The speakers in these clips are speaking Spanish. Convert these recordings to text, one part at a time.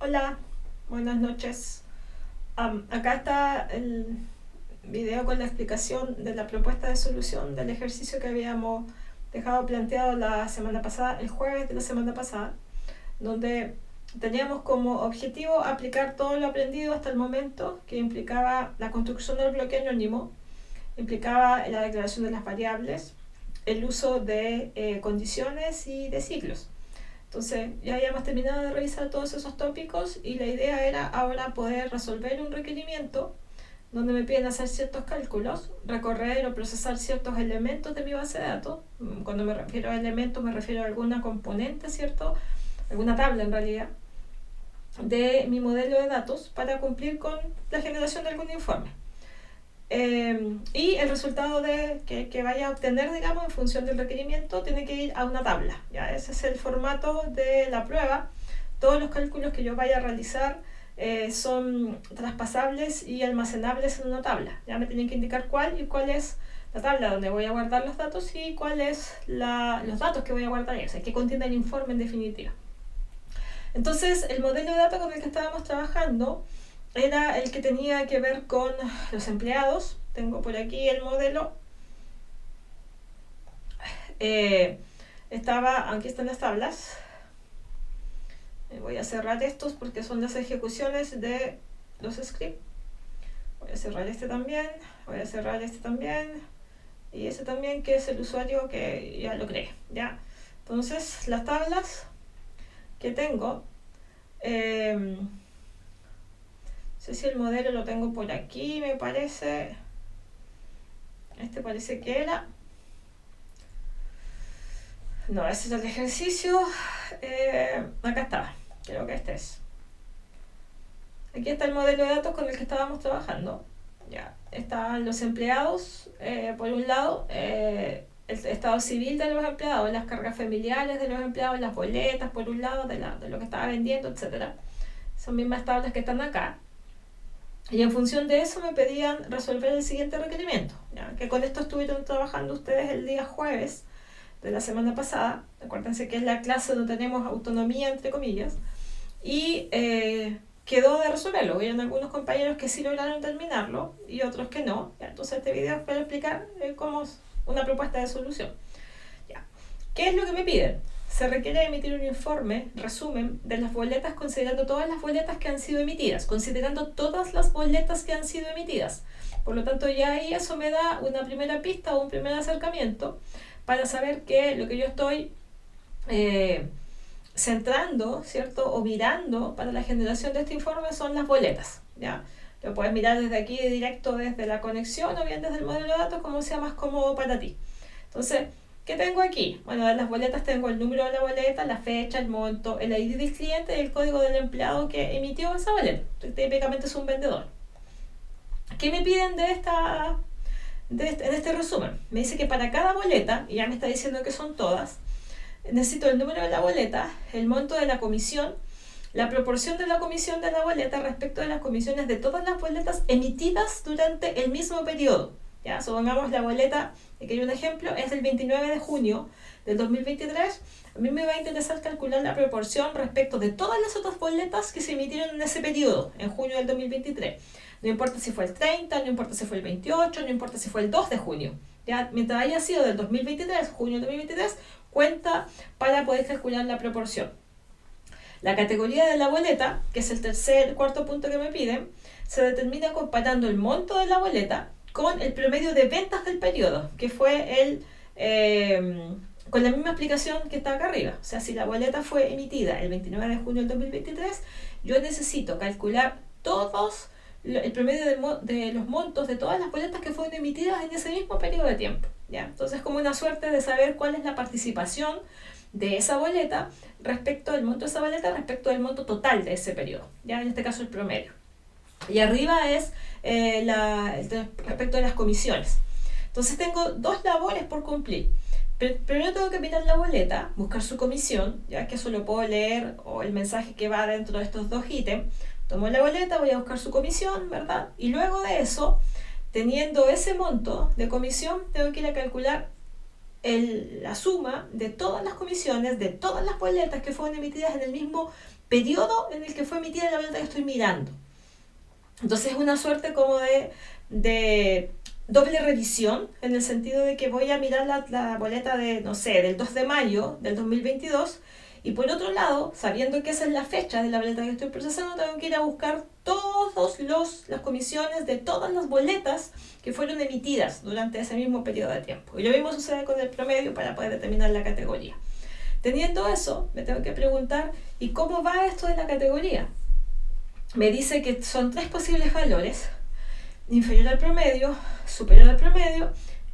Hola, buenas noches. Acá está el video con la explicación de la propuesta de solución del ejercicio que habíamos dejado planteado la semana pasada, el jueves de la semana pasada, donde teníamos como objetivo aplicar todo lo aprendido hasta el momento, que implicaba la construcción del bloque anónimo, implicaba la declaración de las variables, el uso de condiciones y de ciclos. Entonces ya habíamos terminado de revisar todos esos tópicos y la idea era ahora poder resolver un requerimiento donde me piden hacer ciertos cálculos, recorrer o procesar ciertos elementos de mi base de datos. Cuando me refiero a elementos me refiero a alguna componente, ¿cierto? Alguna tabla en realidad, de mi modelo de datos para cumplir con la generación de algún informe. Y el resultado que vaya a obtener, digamos, en función del requerimiento, tiene que ir a una tabla. ¿Ya? Ese es el formato de la prueba. Todos los cálculos que yo vaya a realizar son traspasables y almacenables en una tabla. Ya me tienen que indicar cuál es la tabla donde voy a guardar los datos y cuáles los datos que voy a guardar, o sea, qué contiene el informe en definitiva. Entonces, el modelo de datos con el que estábamos trabajando era el que tenía que ver con los empleados. Tengo por aquí el modelo. Aquí están las tablas. Voy a cerrar estos porque son las ejecuciones de los scripts. Voy a cerrar este también. Voy a cerrar este también. Y ese también, que es el usuario que ya lo creé. ¿Ya? Entonces, las tablas que tengo. No sé si el modelo lo tengo por aquí, me parece. Este parece que era. No, ese es el ejercicio. Acá está. Creo que este es. Aquí está el modelo de datos con el que estábamos trabajando. Ya. Están los empleados, por un lado, el estado civil de los empleados, las cargas familiares de los empleados, las boletas, por un lado, de lo que estaba vendiendo, etc. Son mismas tablas que están acá. Y en función de eso me pedían resolver el siguiente requerimiento, ¿ya? Que con esto estuvieron trabajando ustedes el día jueves de la semana pasada. Acuérdense que es la clase donde tenemos autonomía, entre comillas, y quedó de resolverlo. Hubieron algunos compañeros que sí lograron terminarlo y otros que no. ¿Ya? Entonces este video es para explicar cómo es una propuesta de solución. ¿Ya? ¿Qué es lo que me piden? Se requiere emitir un informe, resumen, de las boletas considerando todas las boletas que han sido emitidas, considerando todas las boletas que han sido emitidas. Por lo tanto, ya ahí eso me da una primera pista o un primer acercamiento para saber que lo que yo estoy centrando, ¿cierto? O mirando para la generación de este informe son las boletas, ¿ya? Lo puedes mirar desde aquí directo, desde la conexión o bien desde el modelo de datos, como sea más cómodo para ti. Entonces, ¿qué tengo aquí? Bueno, de las boletas tengo el número de la boleta, la fecha, el monto, el ID del cliente y el código del empleado que emitió esa boleta. Típicamente es un vendedor. ¿Qué me piden en este resumen? Me dice que para cada boleta, y ya me está diciendo que son todas, necesito el número de la boleta, el monto de la comisión, la proporción de la comisión de la boleta respecto de las comisiones de todas las boletas emitidas durante el mismo periodo. ¿Ya? Supongamos la boleta, aquí hay un ejemplo, es del 29 de junio del 2023. A mí me va a interesar calcular la proporción respecto de todas las otras boletas que se emitieron en ese periodo, en junio del 2023. No importa si fue el 30, no importa si fue el 28, no importa si fue el 2 de junio. ¿Ya? Mientras haya sido del 2023, junio del 2023, cuenta para poder calcular la proporción. La categoría de la boleta, que es el cuarto punto que me piden, se determina comparando el monto de la boleta con el promedio de ventas del periodo, que fue con la misma explicación que está acá arriba. O sea, si la boleta fue emitida el 29 de junio del 2023, yo necesito calcular el promedio de los montos de todas las boletas que fueron emitidas en ese mismo periodo de tiempo. ¿Ya? Entonces, como una suerte de saber cuál es la participación de esa boleta respecto del monto de esa boleta respecto del monto total de ese periodo, ya en este caso el promedio. Y arriba es respecto de las comisiones. Entonces tengo dos labores por cumplir. Primero tengo que mirar la boleta, buscar su comisión, ya que eso lo puedo leer, o el mensaje que va dentro de estos dos ítems. Tomo la boleta, voy a buscar su comisión, ¿verdad? Y luego de eso, teniendo ese monto de comisión, tengo que ir a calcular la suma de todas las comisiones, de todas las boletas que fueron emitidas en el mismo periodo en el que fue emitida la boleta que estoy mirando. Entonces es una suerte como de doble revisión, en el sentido de que voy a mirar la boleta de, no sé, del 2 de mayo del 2022, y por otro lado, sabiendo que esa es la fecha de la boleta que estoy procesando, tengo que ir a buscar todas las comisiones de todas las boletas que fueron emitidas durante ese mismo periodo de tiempo. Y lo mismo sucede con el promedio para poder determinar la categoría. Teniendo eso, me tengo que preguntar, ¿y cómo va esto de la categoría? Me dice que son 3 posibles valores: inferior al promedio, superior al promedio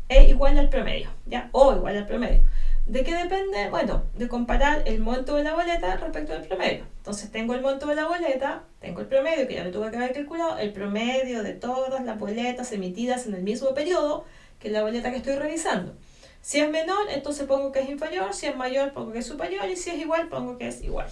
e igual al promedio, ¿ya? O igual al promedio. ¿De qué depende? Bueno, de comparar el monto de la boleta respecto al promedio. Entonces tengo el monto de la boleta, tengo el promedio, que ya lo tuve que haber calculado, el promedio de todas las boletas emitidas en el mismo periodo que la boleta que estoy revisando. Si es menor, entonces pongo que es inferior; si es mayor, pongo que es superior; y si es igual, pongo que es igual.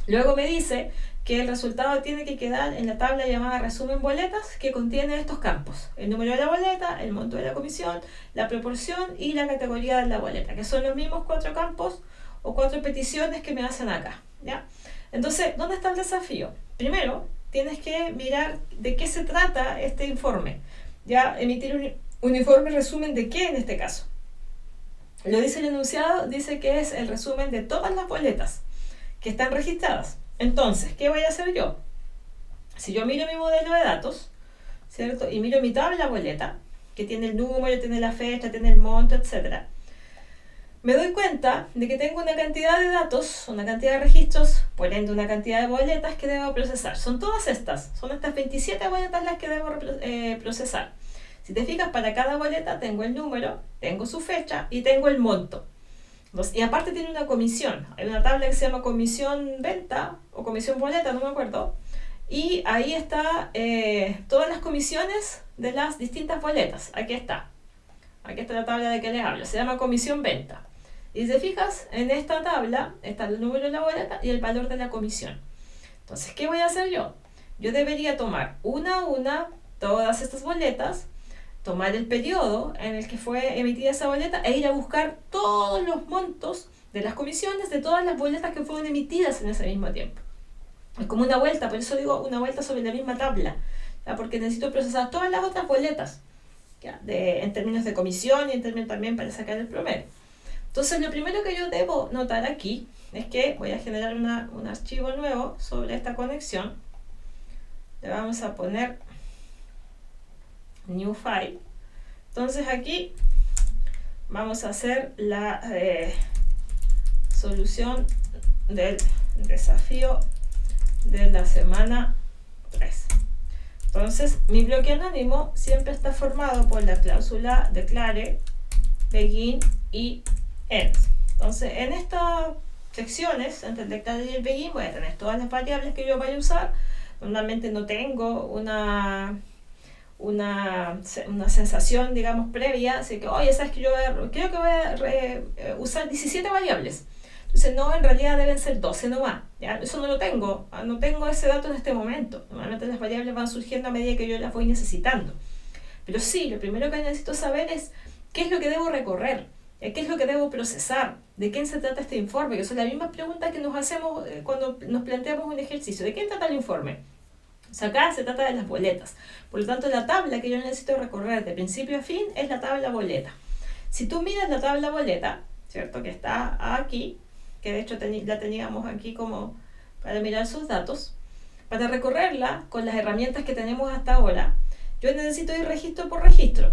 Luego me dice que el resultado tiene que quedar en la tabla llamada resumen boletas, que contiene estos campos: el número de la boleta, el monto de la comisión, la proporción y la categoría de la boleta, que son los mismos 4 campos o 4 peticiones que me hacen acá, ¿ya? Entonces, ¿dónde está el desafío? Primero, tienes que mirar de qué se trata este informe. Ya, emitir un informe resumen de qué en este caso. Lo dice el enunciado, dice que es el resumen de todas las boletas que están registradas. Entonces, ¿qué voy a hacer yo? Si yo miro mi modelo de datos, ¿cierto? Y miro mi tabla boleta, que tiene el número, tiene la fecha, tiene el monto, etc., me doy cuenta de que tengo una cantidad de datos, una cantidad de registros, por ende una cantidad de boletas que debo procesar. Son todas estas, son estas 27 boletas las que debo procesar. Si te fijas, para cada boleta tengo el número, tengo su fecha y tengo el monto. Y aparte tiene una comisión. Hay una tabla que se llama comisión venta o comisión boleta, no me acuerdo. Y ahí está todas las comisiones de las distintas boletas. Aquí está. Aquí está la tabla de que les hablo. Se llama comisión venta. Y si te fijas, en esta tabla está el número de la boleta y el valor de la comisión. Entonces, ¿qué voy a hacer yo? Yo debería tomar una a una todas estas boletas, tomar el periodo en el que fue emitida esa boleta e ir a buscar todos los montos de las comisiones de todas las boletas que fueron emitidas en ese mismo tiempo. Es como una vuelta, por eso digo una vuelta sobre la misma tabla, ¿ya? Porque necesito procesar todas las otras boletas, ¿ya? En términos de comisión y en términos también para sacar el promedio. Entonces, lo primero que yo debo notar aquí es que voy a generar un archivo nuevo sobre esta conexión. Le vamos a poner New File. Entonces aquí vamos a hacer la solución del desafío de la semana 3. Entonces, mi bloque anónimo siempre está formado por la cláusula declare, begin y end. Entonces, en estas secciones, entre el declare y el begin, voy a tener todas las variables que yo vaya a usar. Normalmente no tengo una sensación, digamos, previa, así que, oye, sabes que yo creo que voy a usar 17 variables. Entonces, no, en realidad deben ser 12 nomás, ¿ya? Eso no lo tengo, no tengo ese dato en este momento. Normalmente las variables van surgiendo a medida que yo las voy necesitando. Pero sí, lo primero que necesito saber es qué es lo que debo recorrer, qué es lo que debo procesar, de quién se trata este informe, que son las mismas preguntas que nos hacemos cuando nos planteamos un ejercicio. ¿De quién trata el informe? O sea, acá se trata de las boletas. Por lo tanto, la tabla que yo necesito recorrer de principio a fin es la tabla boleta. Si tú miras la tabla boleta, ¿cierto? Que está aquí, que de hecho la teníamos aquí como para mirar sus datos. Para recorrerla con las herramientas que tenemos hasta ahora, yo necesito ir registro por registro.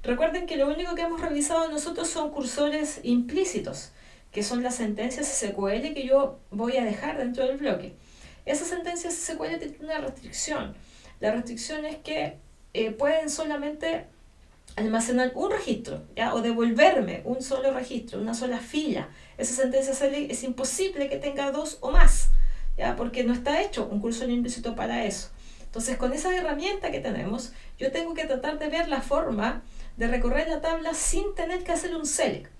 Recuerden que lo único que hemos revisado nosotros son cursores implícitos, que son las sentencias SQL que yo voy a dejar dentro del bloque. Esas sentencias SQL tienen una restricción. La restricción es que pueden solamente almacenar un registro, ¿ya? O devolverme un solo registro, una sola fila. Esa sentencia SQL es imposible que tenga 2 o más, ¿ya? Porque no está hecho un cursor implícito para eso. Entonces, con esa herramienta que tenemos, yo tengo que tratar de ver la forma de recorrer la tabla sin tener que hacer un select.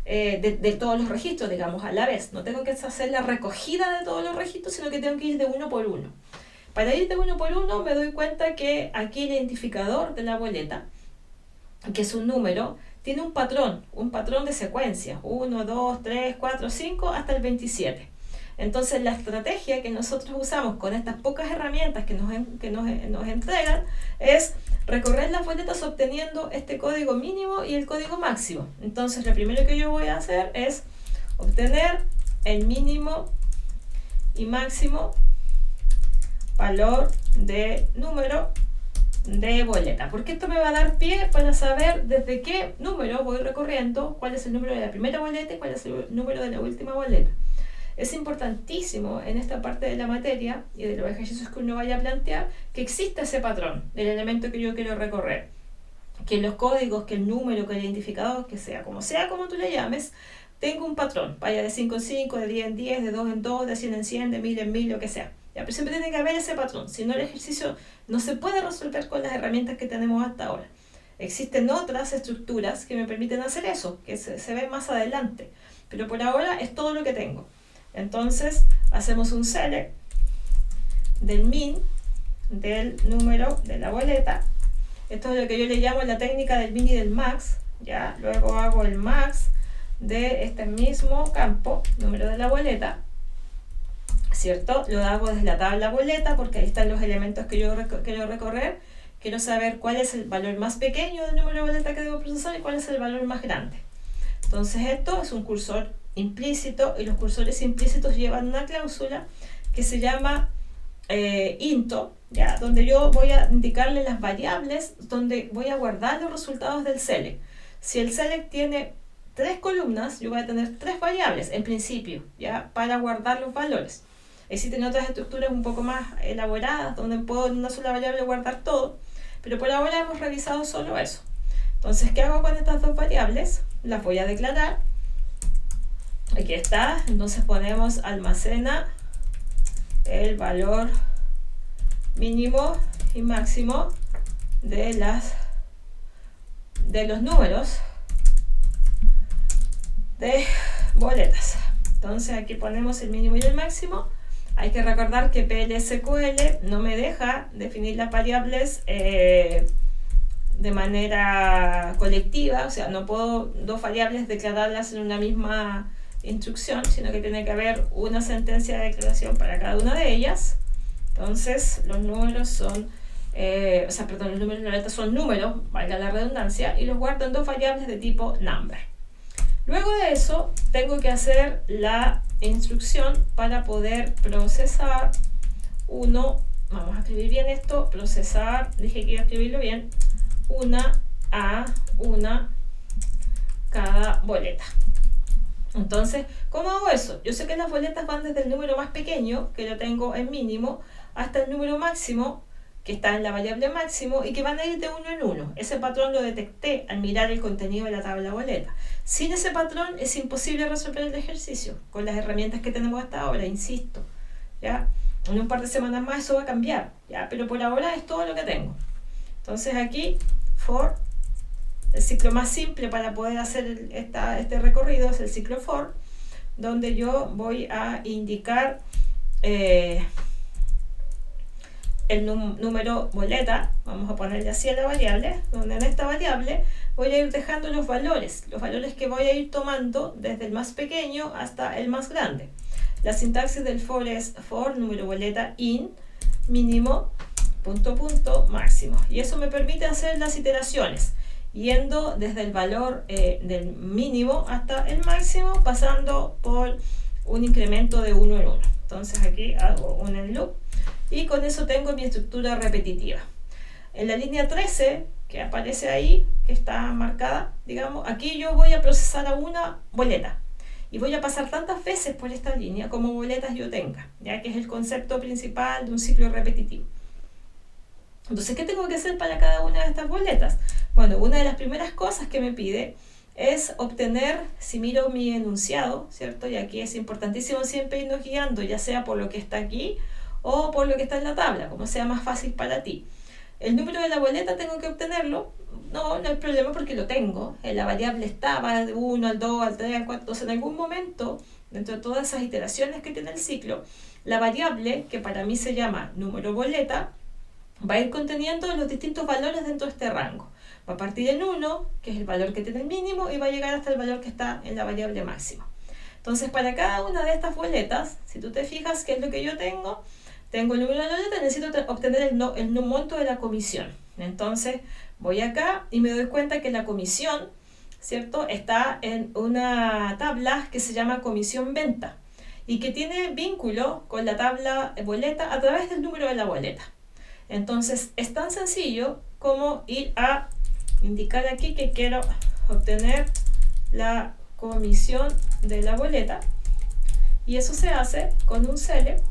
De todos los registros, digamos, a la vez. No tengo que hacer la recogida de todos los registros, sino que tengo que ir de uno por uno. Para ir de uno por uno me doy cuenta que aquí el identificador de la boleta, que es un número, tiene un patrón de secuencia, 1, 2, 3, 4, 5, hasta el 27. Entonces la estrategia que nosotros usamos con estas pocas herramientas que nos entregan es recorrer las boletas obteniendo este código mínimo y el código máximo. Entonces lo primero que yo voy a hacer es obtener el mínimo y máximo valor de número de boleta, porque esto me va a dar pie para saber desde qué número voy recorriendo, cuál es el número de la primera boleta y cuál es el número de la última boleta. Es importantísimo en esta parte de la materia y de los ejercicios que uno vaya a plantear que exista ese patrón del elemento que yo quiero recorrer, que los códigos, que el número, que el identificador, que sea como tú le llames, tenga un patrón, vaya de 5 en 5, de 10 en 10, de 2 en 2, de 100 en 100, de 1000 en 1000, lo que sea. Ya, pero siempre tiene que haber ese patrón, si no el ejercicio no se puede resolver con las herramientas que tenemos hasta ahora. Existen otras estructuras que me permiten hacer eso, que se ven más adelante, pero por ahora es todo lo que tengo. Entonces hacemos un select del min, del número de la boleta. Esto es lo que yo le llamo la técnica del min y del max. Ya, luego hago el max de este mismo campo, número de la boleta, ¿cierto? Lo hago desde la tabla boleta porque ahí están los elementos que yo quiero recorrer. Quiero saber cuál es el valor más pequeño del número de boleta que debo procesar y cuál es el valor más grande. Entonces esto es un cursor implícito y los cursores implícitos llevan una cláusula que se llama into, ¿ya? Donde yo voy a indicarle las variables donde voy a guardar los resultados del select. Si el select tiene 3 columnas, yo voy a tener 3 variables en principio, ¿ya? Para guardar los valores. Existen otras estructuras un poco más elaboradas donde puedo en una sola variable guardar todo, pero por ahora hemos revisado solo eso. Entonces, ¿qué hago con estas 2 variables? Las voy a declarar. Aquí está, entonces ponemos almacena el valor mínimo y máximo de los números de boletas. Entonces aquí ponemos el mínimo y el máximo. Hay que recordar que PLSQL no me deja definir las variables de manera colectiva, o sea, no puedo 2 variables declararlas en una misma instrucción, sino que tiene que haber una sentencia de declaración para cada una de ellas. Entonces los números son, los números de la letra son números, valga la redundancia, y los guardo en 2 variables de tipo number. Luego de eso tengo que hacer la instrucción para poder procesar vamos a escribir bien esto, procesar, dije que iba a escribirlo bien, una a una cada boleta. Entonces, ¿cómo hago eso? Yo sé que las boletas van desde el número más pequeño, que lo tengo en mínimo, hasta el número máximo, que está en la variable máximo, y que van a ir de 1 en 1. Ese patrón lo detecté al mirar el contenido de la tabla boleta. Sin ese patrón es imposible resolver el ejercicio, con las herramientas que tenemos hasta ahora, insisto. ¿Ya? En un par de semanas más eso va a cambiar, ¿ya? Pero por ahora es todo lo que tengo. Entonces aquí, for, el ciclo más simple para poder hacer este recorrido es el ciclo for, donde yo voy a indicar el número boleta, vamos a ponerle así a la variable, donde en esta variable voy a ir dejando los valores que voy a ir tomando desde el más pequeño hasta el más grande. La sintaxis del for es for número boleta in mínimo punto máximo, y eso me permite hacer las iteraciones yendo desde el valor del mínimo hasta el máximo, pasando por un incremento de 1 en 1. Entonces aquí hago un end loop y con eso tengo mi estructura repetitiva. En la línea 13 que aparece ahí, que está marcada, digamos, aquí yo voy a procesar a una boleta y voy a pasar tantas veces por esta línea como boletas yo tenga, ya que es el concepto principal de un ciclo repetitivo. Entonces, ¿qué tengo que hacer para cada una de estas boletas? Bueno, una de las primeras cosas que me pide es obtener, si miro mi enunciado, ¿cierto? Y aquí es importantísimo siempre irnos guiando, ya sea por lo que está aquí o por lo que está en la tabla, como sea más fácil para ti. El número de la boleta tengo que obtenerlo, no hay problema porque lo tengo. La variable estaba de 1 al 2, al 3, al 4, entonces en algún momento, dentro de todas esas iteraciones que tiene el ciclo, la variable, que para mí se llama número boleta, va a ir conteniendo los distintos valores dentro de este rango. Va a partir en 1, que es el valor que tiene el mínimo, y va a llegar hasta el valor que está en la variable máxima. Entonces, para cada una de estas boletas, si tú te fijas qué es lo que yo tengo el número de la boleta, necesito obtener el monto de la comisión. Entonces, voy acá y me doy cuenta que la comisión, ¿cierto?, está en una tabla que se llama comisión venta y que tiene vínculo con la tabla boleta a través del número de la boleta. Entonces, es tan sencillo como ir a indicar aquí que quiero obtener la comisión de la boleta, y eso se hace con un select,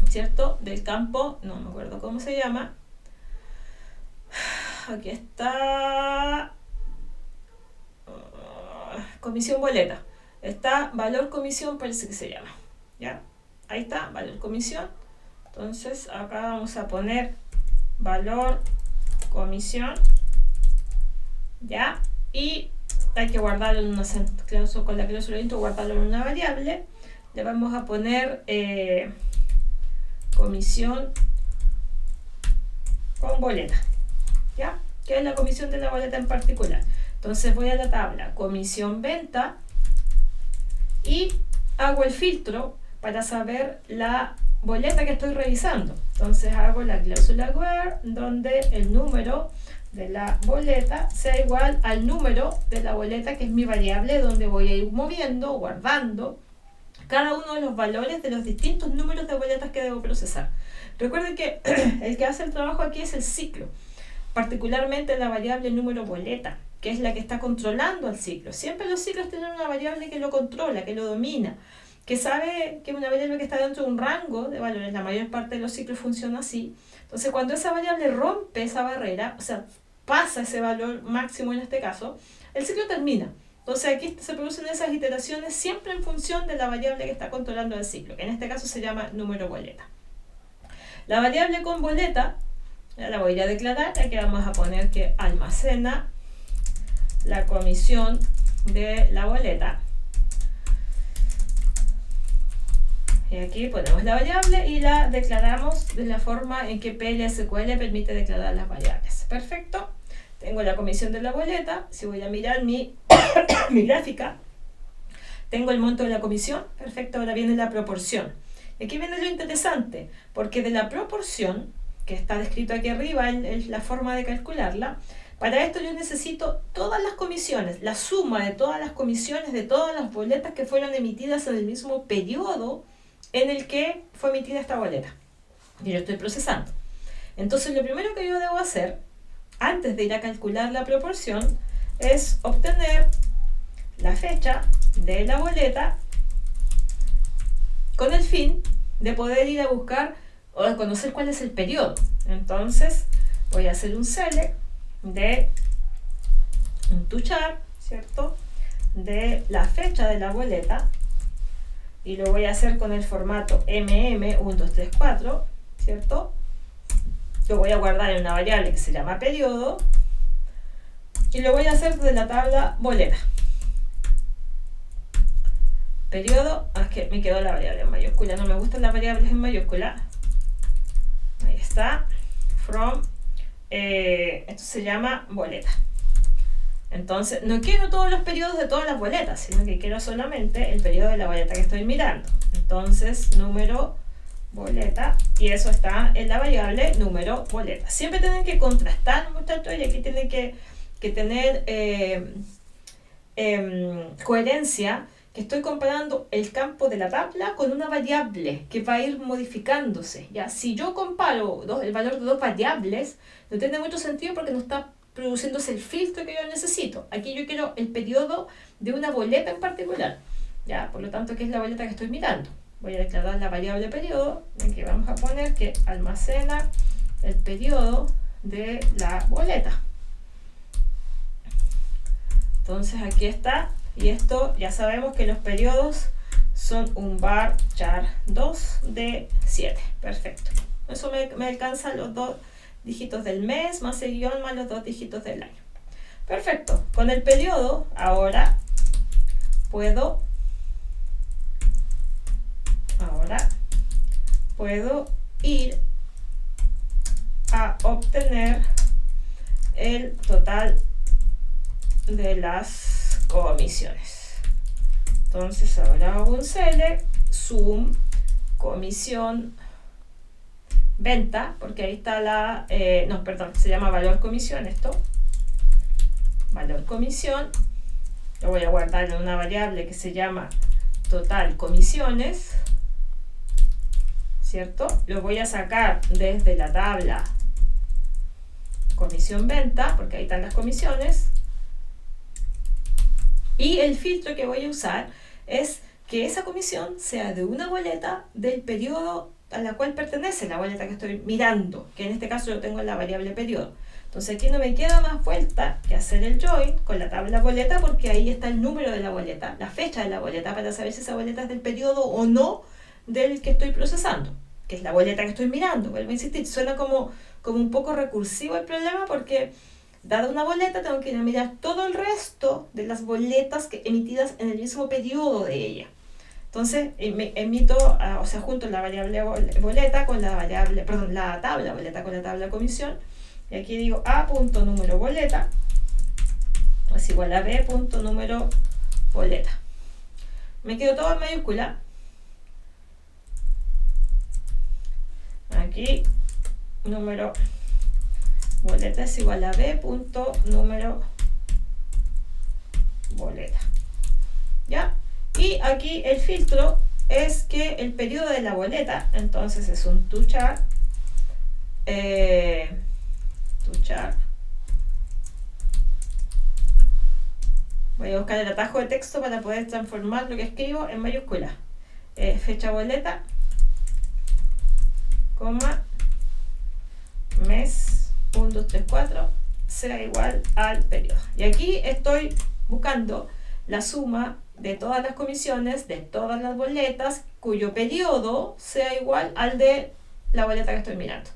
¿cierto?, del campo, no me acuerdo cómo se llama, aquí está, comisión boleta, está valor comisión, parece que se llama, ¿ya? Ahí está, valor comisión. Entonces acá vamos a poner valor comisión, ¿ya? Y hay que guardarlo en una cláusula, con la cláusula intro, guardarlo en una variable. Le vamos a poner comisión con boleta, ¿ya? Que es la comisión de la boleta en particular. Entonces voy a la tabla comisión venta y hago el filtro para saber la boleta que estoy revisando. Entonces hago la cláusula where, donde el número de la boleta sea igual al número de la boleta, que es mi variable donde voy a ir moviendo, guardando cada uno de los valores de los distintos números de boletas que debo procesar. Recuerden que el que hace el trabajo aquí es el ciclo, particularmente la variable número boleta, que es la que está controlando al ciclo. Siempre los ciclos tienen una variable que lo controla, que lo domina, que sabe que es una variable que está dentro de un rango de valores. La mayor parte de los ciclos funciona así. Entonces, cuando esa variable rompe esa barrera, o sea, pasa ese valor máximo en este caso, el ciclo termina. Entonces aquí se producen esas iteraciones siempre en función de la variable que está controlando el ciclo, que en este caso se llama número boleta. La variable con boleta ya la voy a declarar. Aquí vamos a poner que almacena la comisión de la boleta. Y aquí ponemos la variable y la declaramos de la forma en que PL/SQL permite declarar las variables. Perfecto. Tengo la comisión de la boleta. Si voy a mirar mi gráfica, tengo el monto de la comisión. Perfecto, ahora viene la proporción. Y aquí viene lo interesante, porque de la proporción, que está descrito aquí arriba, es la forma de calcularla. Para esto yo necesito todas las comisiones, la suma de todas las comisiones de todas las boletas que fueron emitidas en el mismo periodo en el que fue emitida esta boleta, y yo estoy procesando. Entonces lo primero que yo debo hacer antes de ir a calcular la proporción es obtener la fecha de la boleta con el fin de poder ir a buscar o de conocer cuál es el periodo. Entonces voy a hacer un select de un to-char, ¿cierto?, de la fecha de la boleta, y lo voy a hacer con el formato MM1234, ¿cierto? Lo voy a guardar en una variable que se llama periodo y lo voy a hacer de la tabla boleta. Periodo, es que me quedó la variable en mayúscula, no me gustan las variables en mayúscula. Ahí está, from, esto se llama boleta. Entonces, no quiero todos los periodos de todas las boletas, sino que quiero solamente el periodo de la boleta que estoy mirando. Entonces, número boleta, y eso está en la variable número boleta. Siempre tienen que contrastar, muchachos, y aquí tienen que tener coherencia, que estoy comparando el campo de la tabla con una variable que va a ir modificándose. ¿Ya? Si yo comparo el valor de dos variables, no tiene mucho sentido porque no está produciéndose el filtro que yo necesito. Aquí yo quiero el periodo de una boleta en particular, ¿ya? Por lo tanto, ¿qué es la boleta que estoy mirando? Voy a declarar la variable periodo, en que vamos a poner que almacena el periodo de la boleta. Entonces aquí está, y esto ya sabemos que los periodos son un var char 2 de 7. Perfecto. Eso me alcanza los dos dígitos del mes más el guión más los dos dígitos del año. Perfecto. Con el periodo ahora puedo ir a obtener el total de las comisiones. Entonces ahora hago un select, zoom, comisión, venta, porque ahí está la, no, perdón, se llama valor comisión esto. Valor comisión, lo voy a guardar en una variable que se llama total comisiones, ¿cierto? Lo voy a sacar desde la tabla comisión venta, porque ahí están las comisiones. Y el filtro que voy a usar es que esa comisión sea de una boleta del periodo a la cual pertenece la boleta que estoy mirando, que en este caso yo tengo en la variable periodo. Entonces aquí no me queda más vuelta que hacer el join con la tabla boleta, porque ahí está el número de la boleta, la fecha de la boleta, para saber si esa boleta es del periodo o no del que estoy procesando, que es la boleta que estoy mirando. Vuelvo a insistir, suena como un poco recursivo el problema, porque dada una boleta tengo que ir a mirar todo el resto de las boletas emitidas en el mismo periodo de ella. Entonces emito, o sea, junto la variable boleta con la variable, perdón, la tabla boleta con la tabla comisión, y aquí digo a.número boleta es igual a b.número boleta. Me quedo todo en mayúscula. Aquí número boleta es igual a b.número boleta. ¿Ya? Y aquí el filtro es que el periodo de la boleta, entonces es un toChar, voy a buscar el atajo de texto para poder transformar lo que escribo en mayúscula. Fecha boleta, coma, mes 1, 2, 3, 4 sea igual al periodo. Y aquí estoy buscando la suma de todas las comisiones de todas las boletas cuyo periodo sea igual al de la boleta que estoy mirando.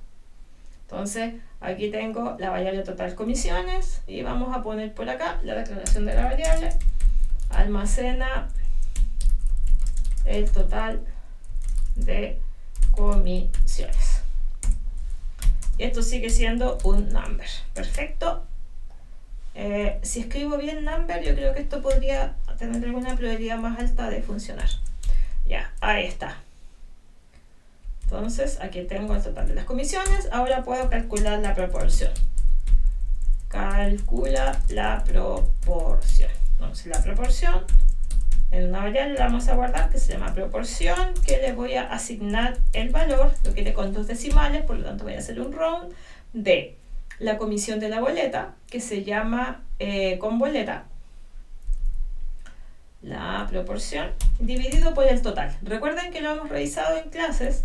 Entonces aquí tengo la variable total comisiones y vamos a poner por acá la declaración de la variable almacena el total de comisiones. Y esto sigue siendo un number. Perfecto. Si escribo bien number, yo creo que esto podría tener alguna probabilidad más alta de funcionar. Ya, ahí está. Entonces aquí tengo el total de las comisiones. Ahora puedo calcular la proporción. Calcula la proporción. Entonces la proporción en una variable la vamos a guardar que se llama proporción, que le voy a asignar el valor, lo quiere con 2 decimales, por lo tanto voy a hacer un round de la comisión de la boleta, que se llama con boleta, la proporción, dividido por el total. Recuerden que lo hemos revisado en clases.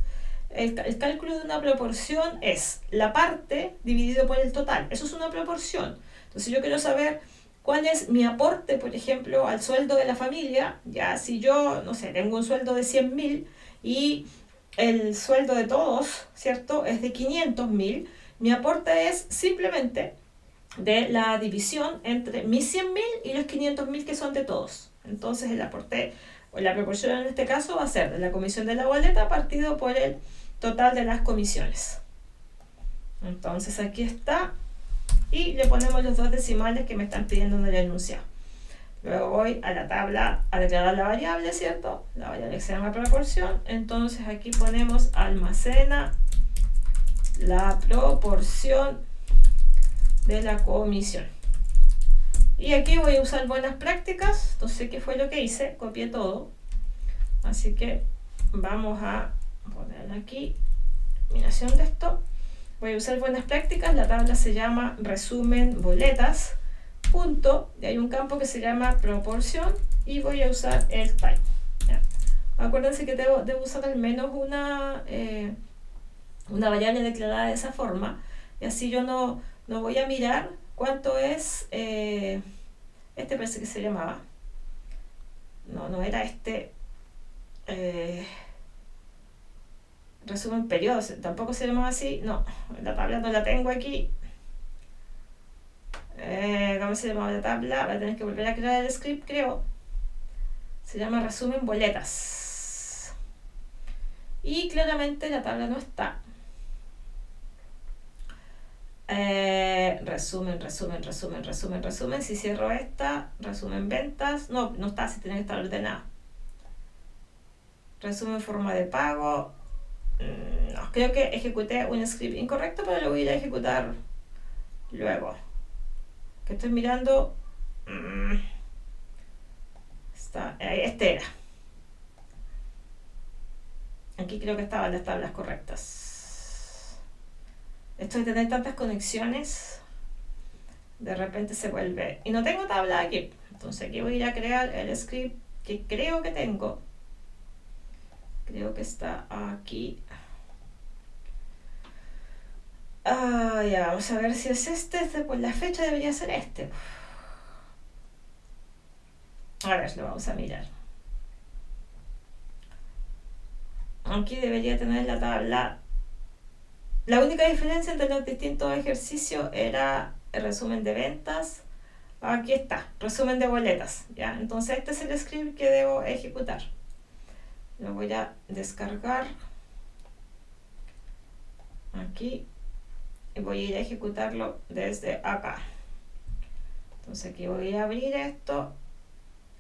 El cálculo de una proporción es la parte dividido por el total. Eso es una proporción. Entonces yo quiero saber cuál es mi aporte, por ejemplo, al sueldo de la familia. Ya, si yo, no sé, tengo un sueldo de 100.000 y el sueldo de todos, ¿cierto?, es de 500.000, mi aporte es simplemente de la división entre mis 100.000 y los 500.000 que son de todos. Entonces el aporte, o la proporción en este caso, va a ser de la comisión de la boleta partido por el total de las comisiones. Entonces aquí está, y le ponemos los 2 decimales que me están pidiendo en el enunciado. Luego voy a la tabla a declarar la variable, ¿cierto? La variable que se llama proporción. Entonces aquí ponemos almacena la proporción de la comisión. Y aquí voy a usar buenas prácticas. No sé qué fue lo que hice, copié todo. Así que vamos a poner aquí combinación de esto. Voy a usar buenas prácticas. La tabla se llama resumen boletas. Punto, y hay un campo que se llama proporción y voy a usar el type. ¿Ya? Acuérdense que debo usar al menos una variable declarada de esa forma, y así yo no voy a mirar cuánto es, este parece que se llamaba, no era este, resumen periodo, tampoco se llamaba así, no, la tabla no la tengo aquí. ¿Cómo se llamaba la tabla? Voy a tener que volver a crear el script, creo. Se llama resumen boletas. Y claramente la tabla no está. Resumen. Si cierro esta, resumen ventas. No está, si tiene que estar ordenada. resumen forma de pago. No, creo que ejecuté un script incorrecto, pero lo voy a ir a ejecutar luego. Que estoy mirando. Este era. Aquí creo que estaban las tablas correctas. Esto de tener tantas conexiones, de repente se vuelve. Y no tengo tabla aquí. Entonces aquí voy a ir a crear el script que creo que tengo. Creo que está aquí. Ya, vamos a ver si es este. Pues la fecha debería ser este. A ver, lo vamos a mirar. Aquí debería tener la tabla. La única diferencia entre los distintos ejercicios era el resumen de ventas. Aquí está, resumen de boletas. ¿Ya? Entonces este es el script que debo ejecutar. Lo voy a descargar aquí y voy a ir a ejecutarlo desde acá. Entonces aquí voy a abrir esto,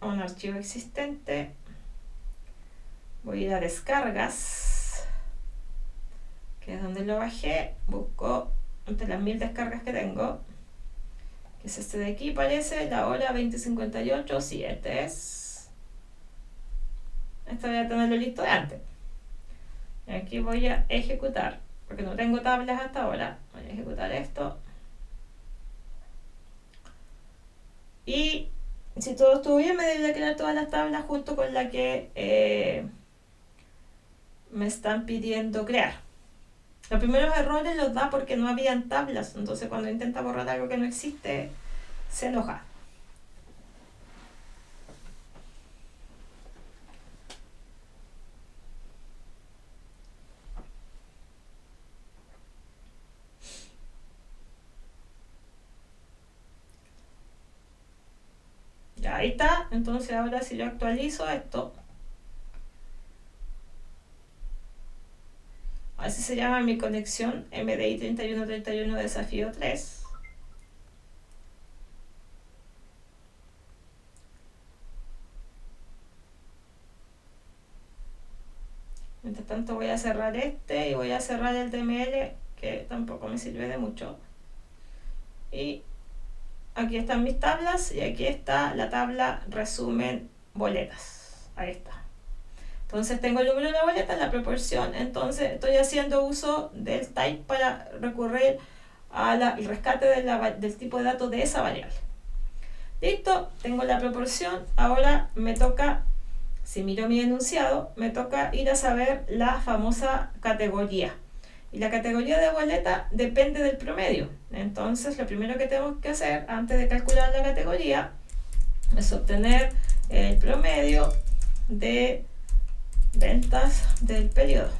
un archivo existente. Voy a ir a descargas, que es donde lo bajé. Busco entre las 1000 descargas que tengo, que es este de aquí, parece, la hora 20:58. Sí, este es. Este voy a tenerlo listo de antes. Y aquí voy a ejecutar, porque no tengo tablas hasta ahora. Voy a ejecutar esto. Y si todo estuvo bien, me debería crear todas las tablas junto con la que me están pidiendo crear. Los primeros errores los da porque no habían tablas. Entonces cuando intenta borrar algo que no existe, se enoja. Ya, ahí está. Entonces ahora si yo actualizo esto, así se llama mi conexión MDI 3131 desafío 3. Mientras tanto voy a cerrar este y voy a cerrar el DML, que tampoco me sirve de mucho. Y aquí están mis tablas y aquí está la tabla resumen boletas. Ahí está. Entonces tengo el número de la boleta, la proporción. Entonces estoy haciendo uso del type para recurrir al rescate del tipo de datos de esa variable. Listo, tengo la proporción. Ahora me toca, si miro mi enunciado, me toca ir a saber la famosa categoría. Y la categoría de boleta depende del promedio. Entonces lo primero que tenemos que hacer antes de calcular la categoría es obtener el promedio de ventas del periodo.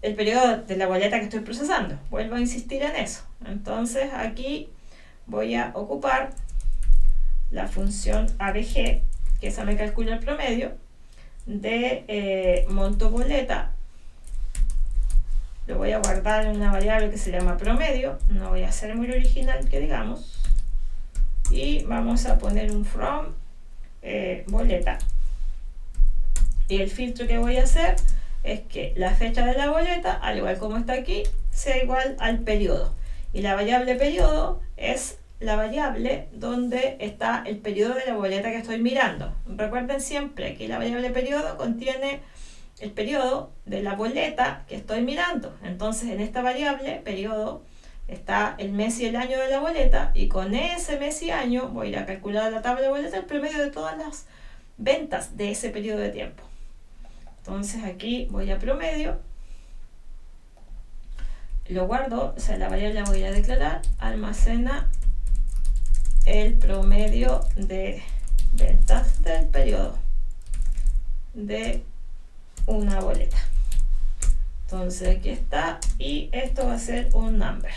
El periodo de la boleta que estoy procesando. Vuelvo a insistir en eso. Entonces aquí voy a ocupar la función ABG, que esa me calcula el promedio de monto boleta. Lo voy a guardar en una variable que se llama promedio. No voy a ser muy original que digamos. Y vamos a poner un from boleta. Y el filtro que voy a hacer es que la fecha de la boleta, al igual como está aquí, sea igual al periodo. Y la variable periodo es la variable donde está el periodo de la boleta que estoy mirando. Recuerden siempre que la variable periodo contiene el periodo de la boleta que estoy mirando. Entonces en esta variable periodo está el mes y el año de la boleta, y con ese mes y año voy a ir a calcular la tabla de boleta el promedio de todas las ventas de ese periodo de tiempo. Entonces aquí voy a promedio, lo guardo, o sea, la variable la voy a declarar, almacena el promedio de ventas del periodo de una boleta. Entonces aquí está, y esto va a ser un number.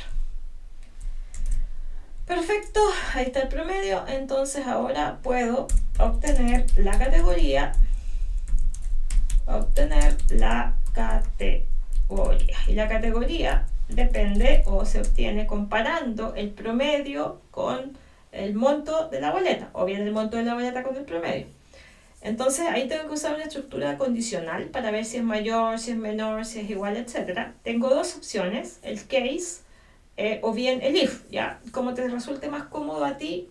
Perfecto, ahí está el promedio. Entonces ahora puedo obtener la categoría. Y la categoría depende o se obtiene comparando el promedio con el monto de la boleta, o bien el monto de la boleta con el promedio. Entonces ahí tengo que usar una estructura condicional para ver si es mayor, si es menor, si es igual, etc. Tengo dos opciones, el case o bien el if, ¿ya? Como te resulte más cómodo a ti,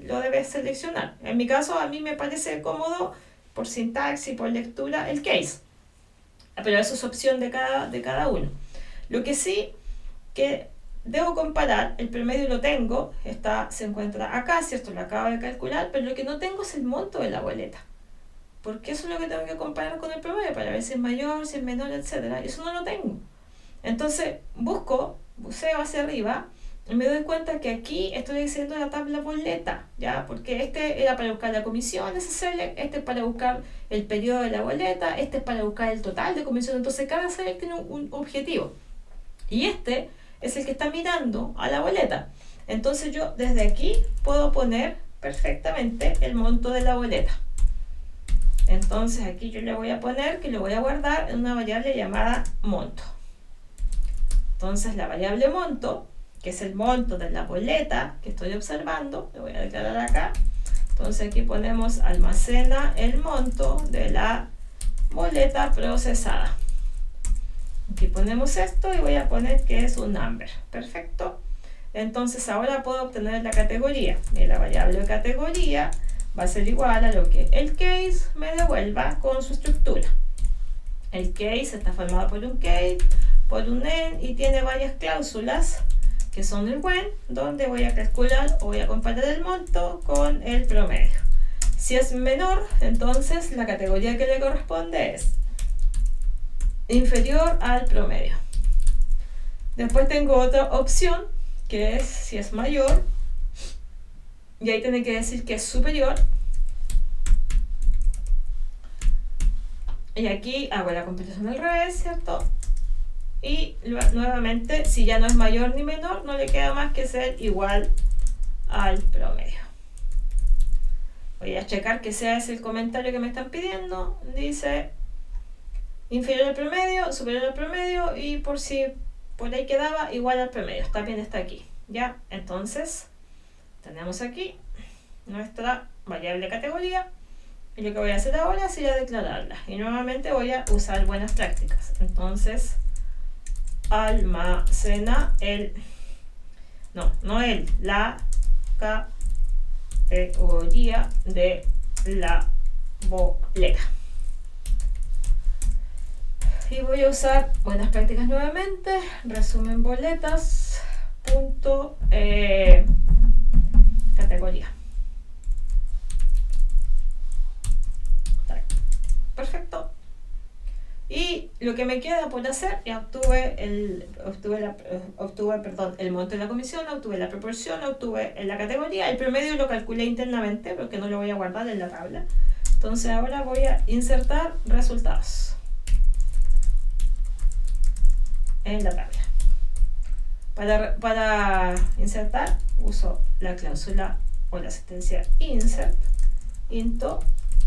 lo debes seleccionar. En mi caso, a mí me parece cómodo por sintaxis, por lectura, el case. Pero eso es opción de cada uno. Lo que sí que debo comparar, el promedio lo tengo, se encuentra acá, ¿cierto? Lo acabo de calcular, pero lo que no tengo es el monto de la boleta. Porque eso es lo que tengo que comparar con el promedio para ver si es mayor, si es menor, etc. Y eso no lo tengo. Entonces buceo hacia arriba y me doy cuenta que aquí estoy haciendo la tabla boleta, ¿ya? Porque este era para buscar la comisión de ese select, este es para buscar el periodo de la boleta, este es para buscar el total de comisión. Entonces cada select tiene un objetivo. Y este es el que está mirando a la boleta. Entonces yo desde aquí puedo poner perfectamente el monto de la boleta. Entonces aquí yo le voy a poner que lo voy a guardar en una variable llamada monto. Entonces la variable monto, que es el monto de la boleta que estoy observando, lo voy a declarar acá. Entonces aquí ponemos almacena el monto de la boleta procesada. Aquí ponemos esto y voy a poner que es un number. Perfecto. Entonces ahora puedo obtener la categoría. Y la variable categoría va a ser igual a lo que el case me devuelva con su estructura. El case está formado por un case, por un end y tiene varias cláusulas que son el when, donde voy a calcular o voy a comparar el monto con el promedio. Si es menor, entonces la categoría que le corresponde es inferior al promedio. Después tengo otra opción que es si es mayor, y ahí tiene que decir que es superior. Y aquí hago la comparación al revés, ¿cierto? Y nuevamente, si ya no es mayor ni menor, no le queda más que ser igual al promedio. Voy a checar que sea ese el comentario que me están pidiendo. Dice inferior al promedio, superior al promedio, y por si por ahí quedaba igual al promedio. También está aquí. Ya, entonces tenemos aquí nuestra variable categoría. Y lo que voy a hacer ahora sería declararla. Y nuevamente voy a usar buenas prácticas. Entonces, almacena la categoría de la boleta. Y voy a usar buenas prácticas nuevamente. Resumen boletas. Categoría. Perfecto. Y lo que me queda por hacer, ya obtuve el monto de la comisión, obtuve la proporción, obtuve la categoría, el promedio lo calculé internamente porque no lo voy a guardar en la tabla. Entonces ahora voy a insertar resultados en la tabla. Para insertar uso la cláusula o la sentencia insert into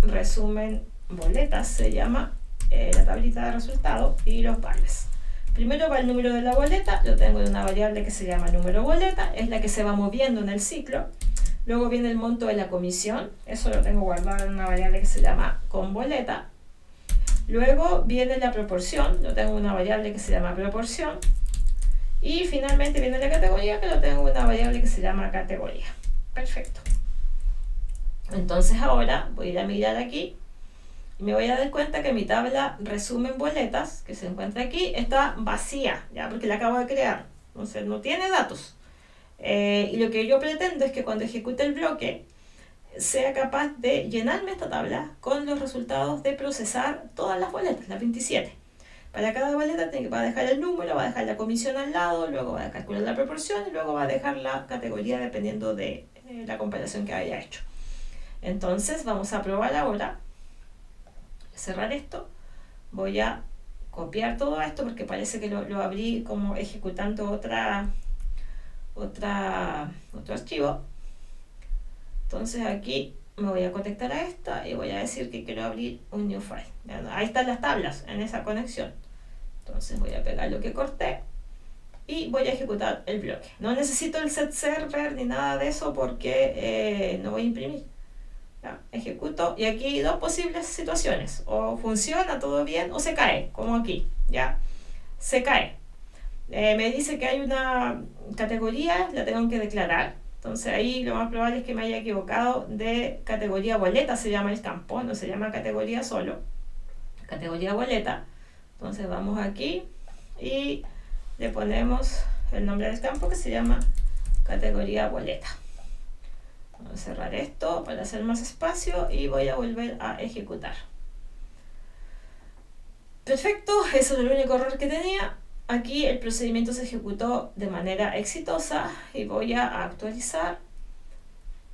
resumen boletas, se llama la tablita de resultados, y los vales. Primero va el número de la boleta, lo tengo en una variable que se llama número boleta, es la que se va moviendo en el ciclo. Luego viene el monto de la comisión, eso lo tengo guardado en una variable que se llama con boleta. Luego viene la proporción, lo tengo en una variable que se llama proporción. Y finalmente viene la categoría, que lo tengo en una variable que se llama categoría. Perfecto. Entonces ahora voy a ir a mirar aquí y me voy a dar cuenta que mi tabla resumen boletas, que se encuentra aquí, está vacía, ya, porque la acabo de crear. Entonces no tiene datos. Y lo que yo pretendo es que cuando ejecute el bloque sea capaz de llenarme esta tabla con los resultados de procesar todas las boletas, las 27. Para cada boleta va a dejar el número, va a dejar la comisión al lado, luego va a calcular la proporción y luego va a dejar la categoría dependiendo de la comparación que haya hecho. Entonces vamos a probar ahora. Cerrar esto. Voy a copiar todo esto porque parece que lo abrí como ejecutando otro archivo. Entonces aquí me voy a conectar a esta y voy a decir que quiero abrir un new file. Ahí están las tablas en esa conexión. Entonces voy a pegar lo que corté y voy a ejecutar el bloque. No necesito el set server ni nada de eso porque no voy a imprimir. ¿ya? Ejecuto y aquí hay dos posibles situaciones, o funciona todo bien o se cae, como aquí, ¿ya? Se cae. Me dice que hay una categoría, la tengo que declarar. Entonces ahí lo más probable es que me haya equivocado de categoría boleta, se llama el campo, no se llama categoría solo, categoría boleta. Entonces vamos aquí y le ponemos el nombre del campo que se llama categoría boleta. Vamos a cerrar esto para hacer más espacio y voy a volver a ejecutar. Perfecto, eso es el único error que tenía. Aquí el procedimiento se ejecutó de manera exitosa y voy a actualizar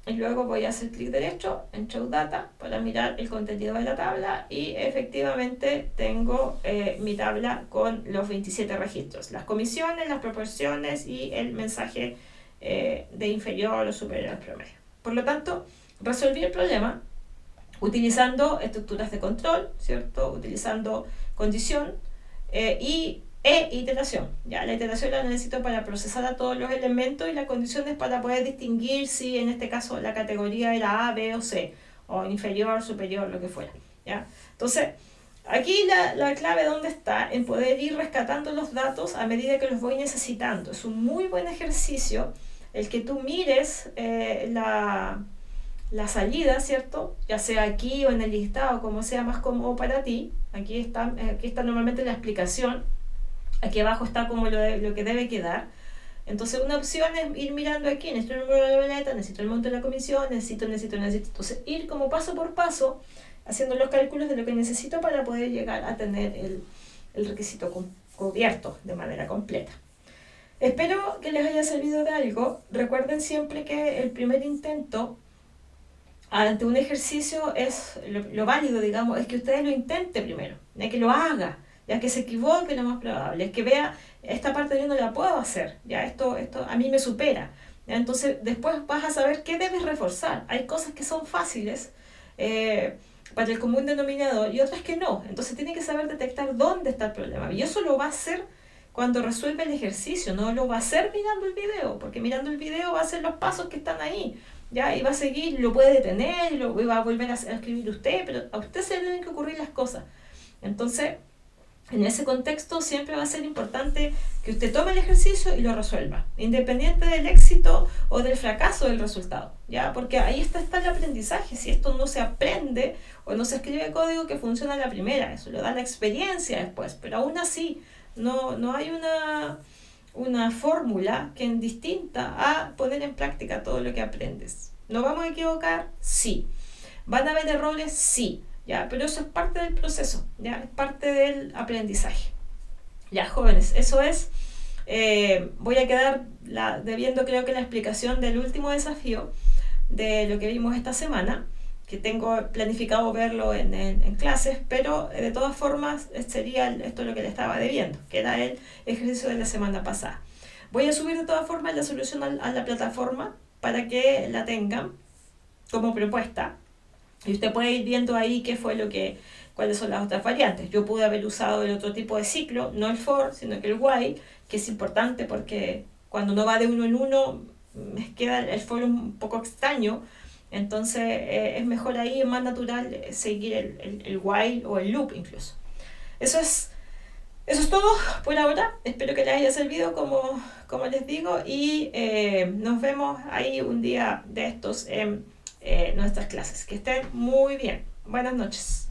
y luego voy a hacer clic derecho en Show Data para mirar el contenido de la tabla y efectivamente tengo mi tabla con los 27 registros, las comisiones, las proporciones y el mensaje de inferior o superior al promedio. Por lo tanto, resolví el problema utilizando estructuras de control, ¿cierto? Utilizando condición y iteración. ¿Ya? La iteración la necesito para procesar a todos los elementos y las condiciones para poder distinguir si en este caso la categoría era A, B o C, o inferior, superior, lo que fuera. ¿Ya? Entonces, aquí la clave dónde está en poder ir rescatando los datos a medida que los voy necesitando. Es un muy buen ejercicio el que tú mires la salida, ¿cierto? Ya sea aquí o en el listado, como sea más cómodo para ti. Aquí está normalmente la explicación. Aquí abajo está como lo que debe quedar. Entonces una opción es ir mirando aquí, necesito el número de la boleta, necesito el monto de la comisión, necesito. Entonces ir como paso por paso, haciendo los cálculos de lo que necesito para poder llegar a tener el requisito cubierto de manera completa. Espero que les haya servido de algo. Recuerden siempre que el primer intento ante un ejercicio es lo válido, digamos, es que ustedes lo intenten primero, ya que lo haga, ya que se equivoque, lo más probable es que vea, esta parte yo no la puedo hacer, ya esto a mí me supera, ¿ya? Entonces después vas a saber qué debes reforzar. Hay cosas que son fáciles para el común denominador y otras que no, entonces tiene que saber detectar dónde está el problema, y eso lo va a hacer cuando resuelve el ejercicio, no lo va a hacer mirando el video, porque mirando el video va a hacer los pasos que están ahí, ¿ya? Y va a seguir, lo puede detener, y va a volver a escribir usted, pero a usted se le tienen que ocurrir las cosas. Entonces, en ese contexto siempre va a ser importante que usted tome el ejercicio y lo resuelva, independiente del éxito o del fracaso del resultado, ¿ya? Porque ahí está el aprendizaje. Si esto no se aprende o no se escribe código que funciona a la primera, eso lo da la experiencia después, pero aún así no hay una fórmula que es distinta a poner en práctica todo lo que aprendes. ¿Nos vamos a equivocar? Sí. ¿Van a haber errores? Sí. ¿Ya? Pero eso es parte del proceso, ¿ya? Es parte del aprendizaje. Ya, jóvenes, eso es. Voy a quedar debiendo, creo que la explicación del último desafío de lo que vimos esta semana, que tengo planificado verlo en clases, pero de todas formas sería esto lo que le estaba debiendo, que era el ejercicio de la semana pasada. Voy a subir de todas formas la solución a la plataforma para que la tengan como propuesta y usted puede ir viendo ahí cuáles son las otras variantes. Yo pude haber usado el otro tipo de ciclo, no el for, sino que el while, que es importante porque cuando no va de uno en uno me queda el for un poco extraño. Entonces es mejor ahí, es más natural seguir el while o el loop incluso. Eso es todo por ahora. Espero que les haya servido como les digo y nos vemos ahí un día de estos en nuestras clases. Que estén muy bien. Buenas noches.